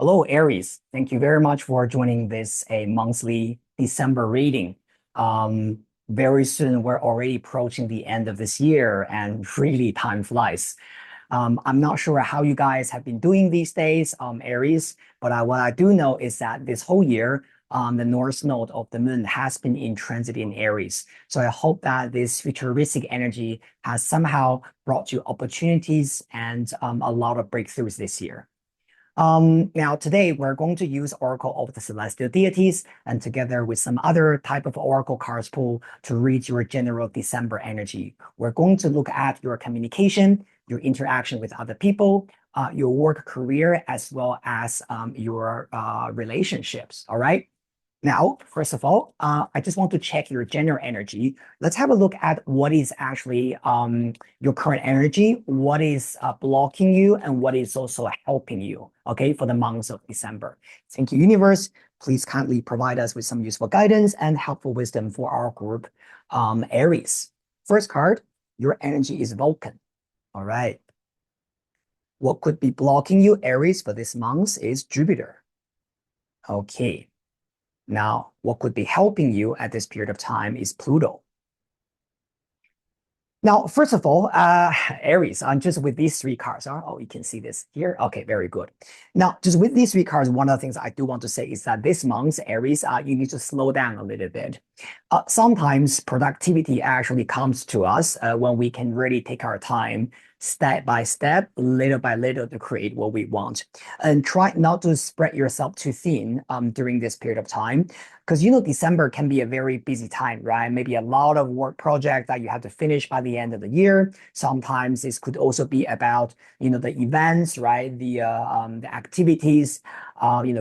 Hello, Aries. Thank you very much for joining this a monthly December reading. Very soon, we're already approaching the end of this year, and really time flies. I'm not sure how you guys have been doing these days, Aries, but what I do know is that this whole year, the North Node of the Moon has been in transit in Aries. So I hope that this futuristic energy has somehow brought you opportunities and a lot of breakthroughs this year. Now today we're going to use Oracle of the Celestial Deities and together with some other type of Oracle cards pool to read your general December energy. We're going to look at your communication, your interaction with other people, your work career, as well as your relationships. All right. Now, first of all, I just want to check your general energy. Let's have a look at what is actually your current energy, what is blocking you, and what is also helping you, okay, for the months of December. Thank you, universe. Please kindly provide us with some useful guidance and helpful wisdom for our group, Aries. First card, your energy is Vulcan. All right. What could be blocking you, Aries, for this month is Jupiter. Okay. Now, what could be helping you at this period of time is Pluto. Now, first of all, Aries, just with these three cards, oh, you can see this here. Okay, very good. Now, just with these three cards, one of the things I do want to say is that this month, Aries, you need to slow down a little bit. Sometimes productivity actually comes to us when we can really take our time, step by step, little by little, to create what we want. And try not to spread yourself too thin during this period of time. Because December can be a very busy time, right? Maybe a lot of work projects that you have to finish by the end of the year. Sometimes this could also be about, the events, right? The activities,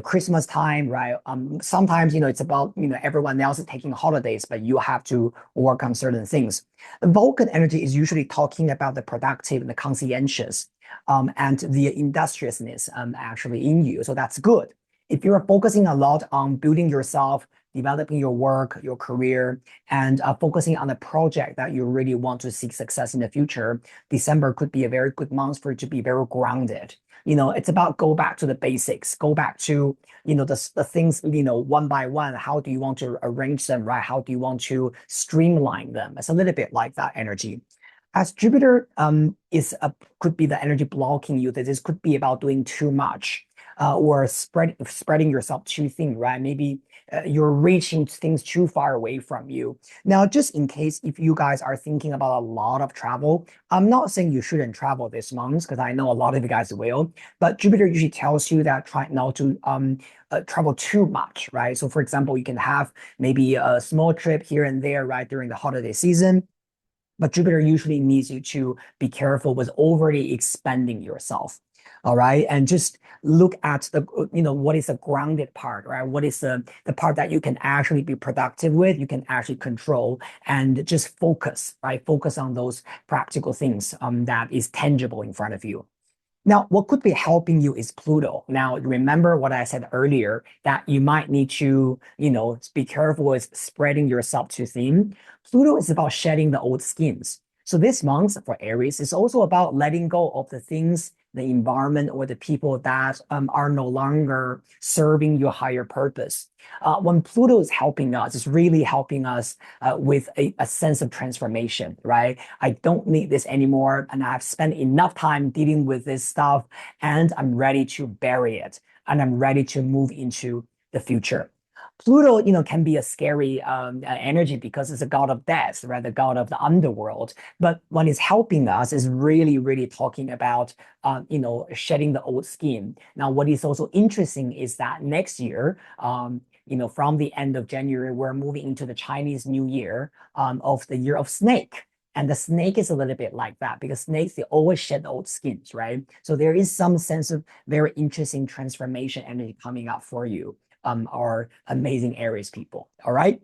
Christmas time, right? Sometimes, it's about, everyone else is taking holidays, but you have to work on certain things. The Vulcan energy is usually talking about the productive and the conscientious, and the industriousness, actually in you. So that's good. If you're focusing a lot on building yourself, developing your work, your career, and focusing on a project that you really want to seek success in the future, December could be a very good month for you to be very grounded. It's about go back to the basics, go back to, the things, one by one. How do you want to arrange them, right? How do you want to streamline them? It's a little bit like that energy. As Jupiter could be the energy blocking you, that this could be about doing too much. Or spreading yourself too thin, right? Maybe you're reaching things too far away from you. Now, just in case if you guys are thinking about a lot of travel, I'm not saying you shouldn't travel this month because I know a lot of you guys will, but Jupiter usually tells you that try not to travel too much, right? So for example, you can have maybe a small trip here and there, right, during the holiday season. But Jupiter usually needs you to be careful with overly expanding yourself. All right. And just look at what is the grounded part, right? What is the part that you can actually be productive with, you can actually control and just focus, right? Focus on those practical things that is tangible in front of you. Now, what could be helping you is Pluto. Now, remember what I said earlier, that you might need to, be careful with spreading yourself too thin. Pluto is about shedding the old skins. So this month for Aries is also about letting go of the things, the environment, or the people that are no longer serving your higher purpose. When Pluto is helping us, it's really helping us with a sense of transformation, right? I don't need this anymore, and I've spent enough time dealing with this stuff, and I'm ready to bury it, and I'm ready to move into the future. Pluto, can be a scary energy because it's a god of death, right? The god of the underworld. But when it's helping us, is really, really talking about, shedding the old skin. Now, what is also interesting is that next year, from the end of January, we're moving into the Chinese New Year of the year of snake. And the snake is a little bit like that because snakes, they always shed the old skins, right? So there is some sense of very interesting transformation energy coming up for you. Our amazing Aries people. All right.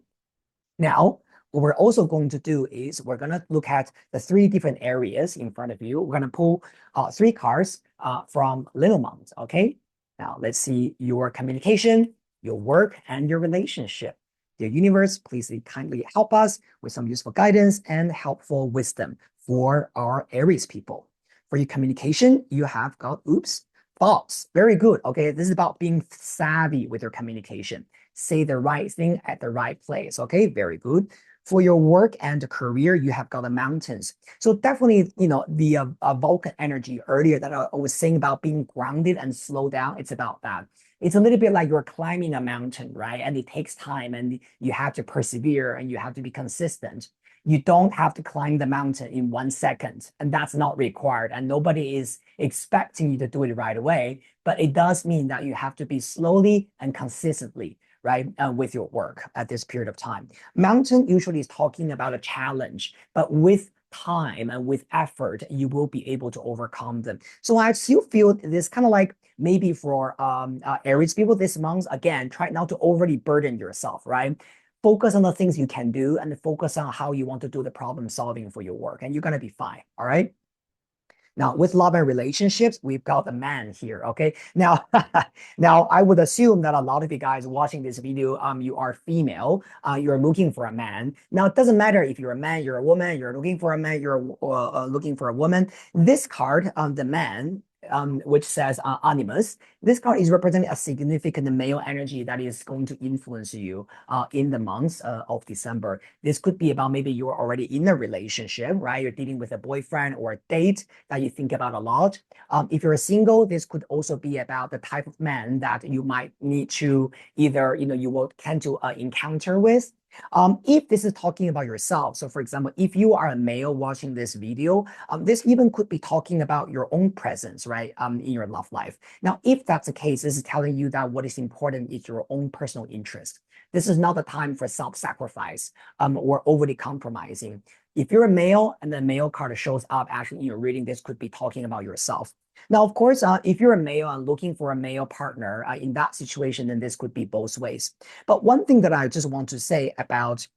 Now, what we're also going to do is we're going to look at the three different areas in front of you. We're going to pull three cards from Little Month. Okay. Now, let's see your communication, your work, and your relationship. Dear universe, please kindly help us with some useful guidance and helpful wisdom for our Aries people. For your communication, you have got, Thoughts, very good. Okay, this is about being savvy with your communication. Say the right thing at the right place. Okay, very good. For your work and career, you have got the mountains. So definitely, the Vulcan energy earlier that I was saying about being grounded and slow down, it's about that. It's a little bit like you're climbing a mountain, right? And it takes time and you have to persevere and you have to be consistent. You don't have to climb the mountain in 1 second, and that's not required. And nobody is expecting you to do it right away, but it does mean that you have to be slowly and consistently, right, with your work at this period of time. Mountain usually is talking about a challenge, but with time and with effort, you will be able to overcome them. So I still feel this kind of like maybe for Aries people this month, again, try not to overly burden yourself, right? Focus on the things you can do and focus on how you want to do the problem solving for your work, and you're going to be fine. All right. Now, with love and relationships, we've got the man here. Okay. Now, now I would assume that a lot of you guys watching this video, you are female. You're looking for a man. Now, it doesn't matter if you're a man, you're a woman, you're looking for a man, you're looking for a woman. This card, the man, which says animus. This card is representing a significant male energy that is going to influence you in the months of December. This could be about maybe you're already in a relationship, right? You're dealing with a boyfriend or a date that you think about a lot. If you're single, this could also be about the type of man that you might need to either, you will tend to encounter with. If this is talking about yourself, so for example, if you are a male watching this video, this even could be talking about your own presence, right, in your love life. Now, if that's the case, this is telling you that what is important is your own personal interest. This is not the time for self-sacrifice or overly compromising. If you're a male and the male card shows up actually in your reading, this could be talking about yourself. Now, of course, if you're a male and looking for a male partner in that situation, then this could be both ways. But one thing that I just want to say about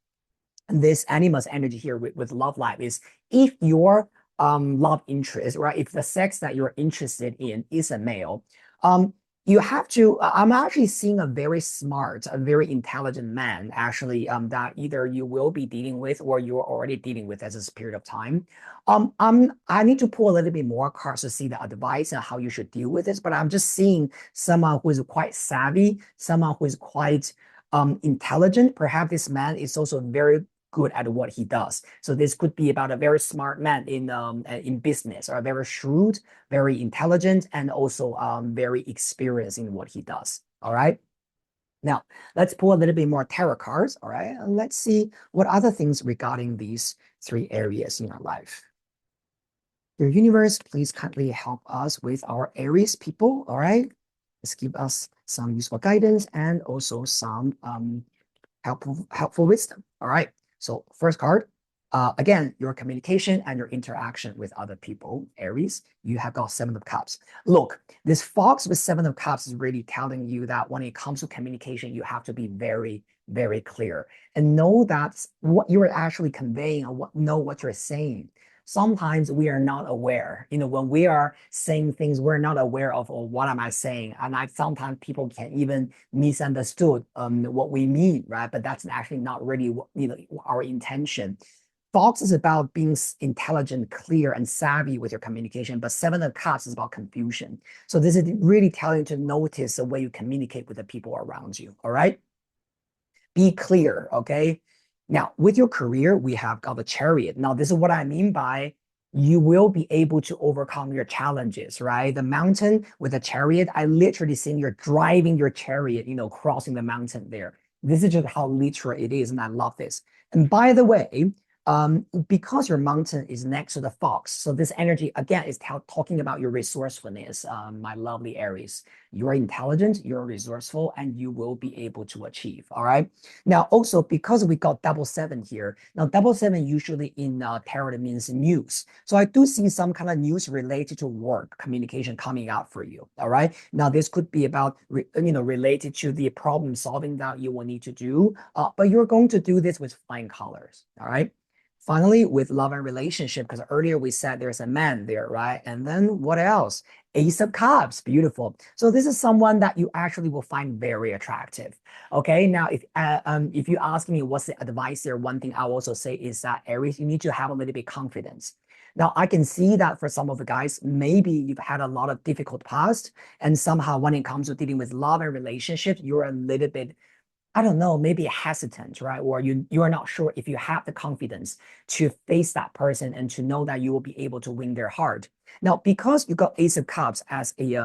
this animus energy here with love life is if your love interest, right, if the sex that you're interested in is a male, you have to, I'm actually seeing a very smart, a very intelligent man actually that either you will be dealing with or you're already dealing with at this period of time. I need to pull a little bit more cards to see the advice and how you should deal with this, but I'm just seeing someone who is quite savvy, someone who is quite intelligent. Perhaps this man is also very good at what he does. So this could be about a very smart man in business, or very shrewd, very intelligent, and also very experienced in what he does. All right. Now, let's pull a little bit more tarot cards. All right. And let's see what other things regarding these three areas in our life. Your universe, please kindly help us with our Aries people. All right. Let's give us some useful guidance and also some helpful wisdom. All right. So first card, again, your communication and your interaction with other people, Aries, you have got Seven of Cups. Look, this fox with Seven of Cups is really telling you that when it comes to communication, you have to be very, very clear and know that what you're actually conveying and know what you're saying. Sometimes we are not aware, when we are saying things, we're not aware of, oh, what am I saying? And sometimes people can even misunderstood what we mean, right? But that's actually not really, our intention. Fox is about being intelligent, clear, and savvy with your communication, but Seven of Cups is about confusion. So this is really telling you to notice the way you communicate with the people around you, all right? Be clear, okay? Now, with your career, we have got the Chariot. Now, this is what I mean by you will be able to overcome your challenges, right? The mountain with the Chariot, I literally seen you're driving your Chariot, crossing the mountain there. This is just how literal it is, and I love this. And by the way, because your mountain is next to the fox, so this energy again is talking about your resourcefulness, my lovely Aries. You're intelligent, you're resourceful, and you will be able to achieve. All right. Now, also because we got double seven here. Now, double seven usually in tarot means news. So I do see some kind of news related to work, communication coming out for you. All right. Now, this could be about related to the problem solving that you will need to do, but you're going to do this with flying colors. All right. Finally, with love and relationship, because earlier we said there's a man there, right? And then what else? Ace of Cups, beautiful. So this is someone that you actually will find very attractive. Okay, now if you ask me what's the advice there, one thing I will also say is that Aries, you need to have a little bit confidence. Now, I can see that for some of the guys, maybe you've had a lot of difficult past, and somehow when it comes to dealing with love and relationships, you're a little bit, I don't know, maybe hesitant, right? Or you are not sure if you have the confidence to face that person and to know that you will be able to win their heart. Now, because you got Ace of Cups as a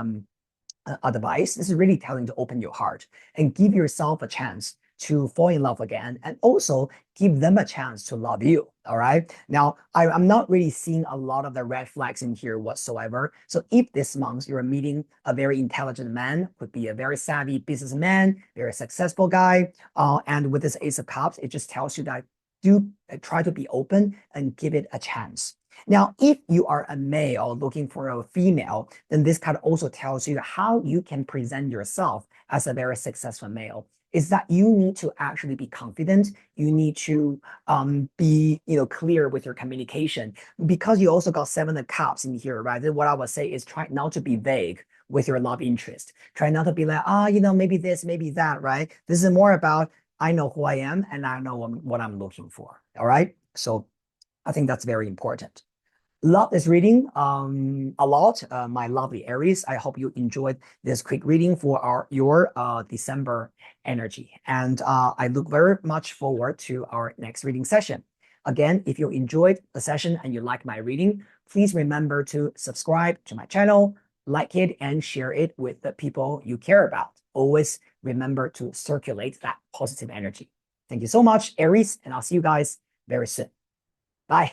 advice, this is really telling to open your heart and give yourself a chance to fall in love again, and also give them a chance to love you. All right. Now, I'm not really seeing a lot of the red flags in here whatsoever. So if this month you're meeting a very intelligent man, could be a very savvy businessman, very successful guy, and with this Ace of Cups, it just tells you that do try to be open and give it a chance. Now, if you are a male looking for a female, then this card also tells you how you can present yourself as a very successful male. Is that you need to actually be confident. You need to be, clear with your communication, because you also got Seven of Cups in here, right? Then what I would say is try not to be vague with your love interest. Try not to be like, maybe this, maybe that, right? This is more about I know who I am and I know what I'm looking for. All right. So I think that's very important. Love this reading a lot, my lovely Aries. I hope you enjoyed this quick reading for your December energy. And I look very much forward to our next reading session. Again, if you enjoyed the session and you like my reading, please remember to subscribe to my channel, like it, and share it with the people you care about. Always remember to circulate that positive energy. Thank you so much, Aries, and I'll see you guys very soon. Bye.